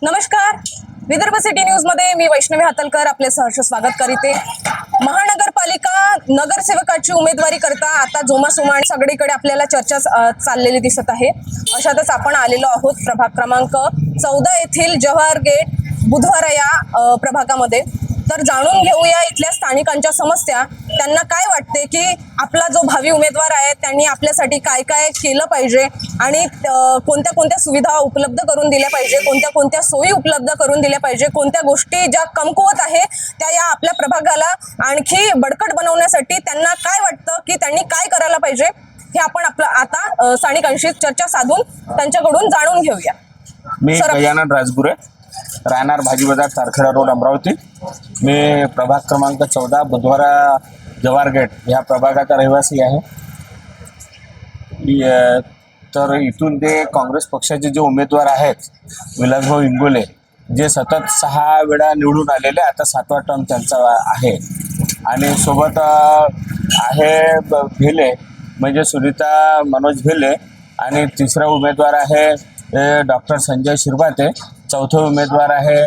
नमस्कार. Vidarbha city news मध्ये मी वैष्णवी हातलकर आपले सहर्ष स्वागत करीते. महानगरपालिका नगरसेवकाची उमेदवारी करता आता जोमासोमा सगळीकडे आपल्याला चर्चा चाललेली दिसत आहे. अशातच आपण आलेलो आहोत प्रभाग क्रमांक 14 येथील जवाहर गेट बुधवारा या प्रभागामध्ये. तर जाणून घेऊया इथल्या स्थानिकांच्या समस्या, त्यांना काय वाटते की आपला जो भावी उमेदवार आहे त्यांनी आपल्यासाठी काय काय केलं पाहिजे आणि कोणत्या कोणत्या सुविधा उपलब्ध करून दिल्या पाहिजे, कोणत्या कोणत्या सोयी उपलब्ध करून दिल्या पाहिजे, कोणत्या गोष्टी ज्या कमकुवत आहे त्या या आपल्या प्रभागाला आणखी बळकट बनवण्यासाठी त्यांना काय वाटतं की त्यांनी काय करायला पाहिजे हे आपण आता स्थानिकांशी चर्चा साधून त्यांच्याकडून जाणून घेऊया. मी गजानन राजगुरे, राहणार भाजी बाजार तारखेडा रोड अमरावती. मी प्रभाग क्रमांक 14 बुधवारा जवाहर गेट ह्या प्रभागाचा रहिवासी आहे. तर इथून ते काँग्रेस पक्षाचे जे उमेदवार आहेत विलासभाऊ इंगोले, जे सतत 6 वेळा निवडून आलेले, आता 7वा टर्म त्यांचा आहे. आणि सोबत आहे भेले म्हणजे सुनीता मनोज भेले. आणि तिसरा उमेदवार आहे डॉक्टर संजय शिरभाते. चौथे उमेदवार आहे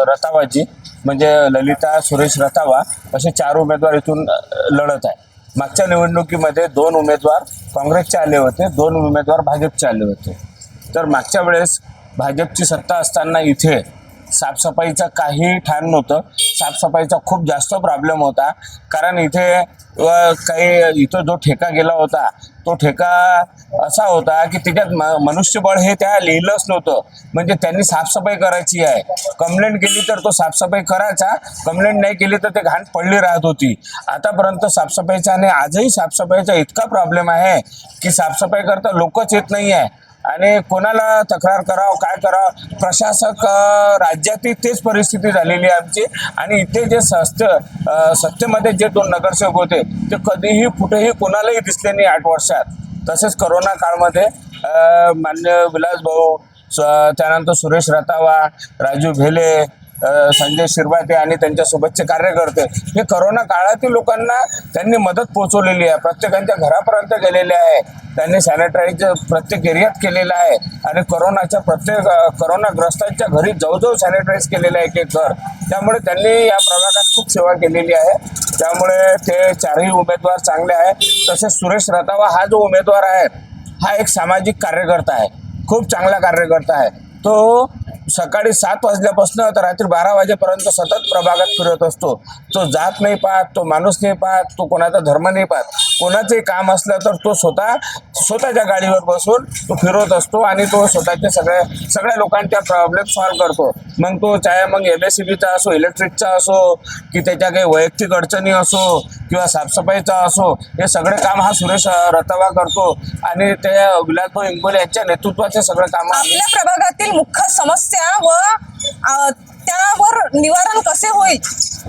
रतावाजी म्हणजे ललिता सुरेश रतावा. असे 4 उमेदवार इथून लढत आहे. मागच्या निवडणुकीमध्ये 2 उमेदवार काँग्रेसचे आले होते, 2 उमेदवार भाजपचे आले होते. तर मागच्या वेळेस भाजपची सत्ता असताना इथे साफसफाईचं काही ठाण नव्हतं. साफसफाईचा खूप जास्त प्रॉब्लेम होता, कारण इथे इथं जो ठेका गेला होता तो ठेका असा होता की त्याच्यात मनुष्यबळ हे त्या लिहिलंच नव्हतं. म्हणजे त्यांनी साफसफाई करायची आहे, कंप्लेंट केली तर तो साफसफाई करायचा, कंप्लेंट नाही केली तर ते घाण पडली राहत होती. आतापर्यंत साफसफाईचा आणि आजही साफसफाईचा इतका प्रॉब्लेम आहे की साफसफाई करता लोकच येत नाही आहे. आणि कोणाला तक्रार करावं काय करावं, प्रशासक राज्यातील तेच परिस्थिती झालेली आहे आमची. आणि इथे जे सत्तेमध्ये जे 2 नगरसेवक होते ते कधीही कुठेही कोणालाही दिसले नाही 8 वर्षात. तसेच करोना काळमध्ये मान्य विलासभाऊ, त्यानंतर सुरेश रतावा, राजू भेले, संजय शिरभाते आणि त्यांच्यासोबतचे कार्यकर्ते हे करोना काळातील लोकांना त्यांनी मदत पोहोचवलेली आहे. प्रत्येकाच्या घरापर्यंत गेलेले आहे. त्यांनी सॅनिटाईज प्रत्येक एरियात केलेलं आहे. आणि प्रत्येक करोनाग्रस्तांच्या घरी जवळजवळ सॅनिटाईज केलेलं आहे एक घर. त्यामुळे त्यांनी या प्रभागात खूप सेवा केलेली आहे. त्यामुळे ते 4ही उमेदवार चांगले आहे. तसेच सुरेश रतावा हा जो उमेदवार आहे हा एक सामाजिक कार्यकर्ता आहे, खूप चांगला कार्यकर्ता आहे. तो सकाळी 7 वाजल्यापासून तर रात्री 12 वाजेपर्यंत सतत प्रभागात फिरत असतो. तो जात नाही पाहत, तो माणूस नाही पाहत, तो कोणाचा धर्म नाही पाहत. कोणाचंही काम असलं तर तो स्वतःच्या गाडीवर बसून तो फिरत असतो आणि तो स्वतःचे सगळ्या लोकांच्या प्रॉब्लेम सॉल्व्ह करतो. मग तो चाहे मग LSCBचा असो, इलेक्ट्रिकचा असो, की त्याच्या काही वैयक्तिक अडचणी असो किंवा साफसफाईचा असो, हे सगळे काम हा सुरेश रतावा करतो. आणि ते विलासभाऊ इंगोले यांच्या नेतृत्वाचे सगळे काम. आपल्या प्रभागातील मुख्य समस्या व त्यावर निवारण कसे होईल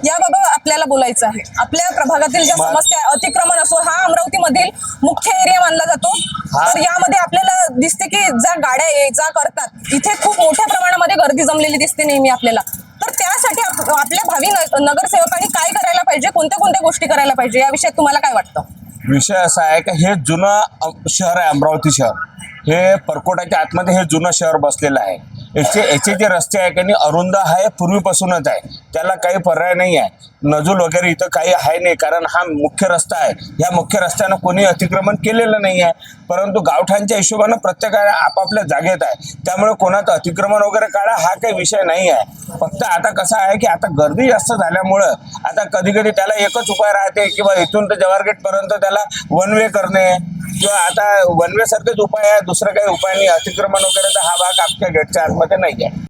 याबाबत आपल्याला बोलायचं आहे. आपल्या प्रभागातील ज्या समस्या अतिक्रमण असो, हा अमरावतीमधील मुख्य एरिया मानला जातो. तर यामध्ये आपल्याला दिसते की ज्या गाड्या ये जा करतात इथे खूप मोठ्या प्रमाणामध्ये गर्दी जमलेली दिसते नेहमी आपल्याला. तर त्यासाठी आपल्या भावी नगरसेवकांनी काय करायला पाहिजे, कोणत्या कोणत्या गोष्टी करायला पाहिजे या विषयात तुम्हाला काय वाटतं? विषय असा आहे की हे जुनं शहर आहे अमरावती शहर. हे परकोटाच्या आतमध्ये हे जुनं शहर बसलेलं आहे. याचे जे रस्ते आहे की अरुंद आहे, पूर्वीपासूनच आहे, त्याला काही पर्याय नाही आहे. नजूल वगैरे इथं काही आहे नाही, कारण हा मुख्य रस्ता आहे. ह्या मुख्य रस्त्यानं कोणी अतिक्रमण केलेलं नाही आहे. परंतु गावठाणच्या हिशोबानं प्रत्येकाला आपापल्या जागेत आहे. त्यामुळे कोणाचं अतिक्रमण वगैरे काढा हा काही विषय नाही आहे. फक्त आता कसं आहे की आता गर्दी जास्त झाल्यामुळं आता कधी कधी त्याला एकच उपाय राहते की बा इथून तर जवाहर गेटपर्यंत त्याला 1 वे करणे, किंवा आता 1 वे सारखेच उपाय आहे, दुसरं काही उपाय नाही. अतिक्रमण वगैरे तर हा भाग आपल्या गेटच्या आतमध्ये नाही आहे.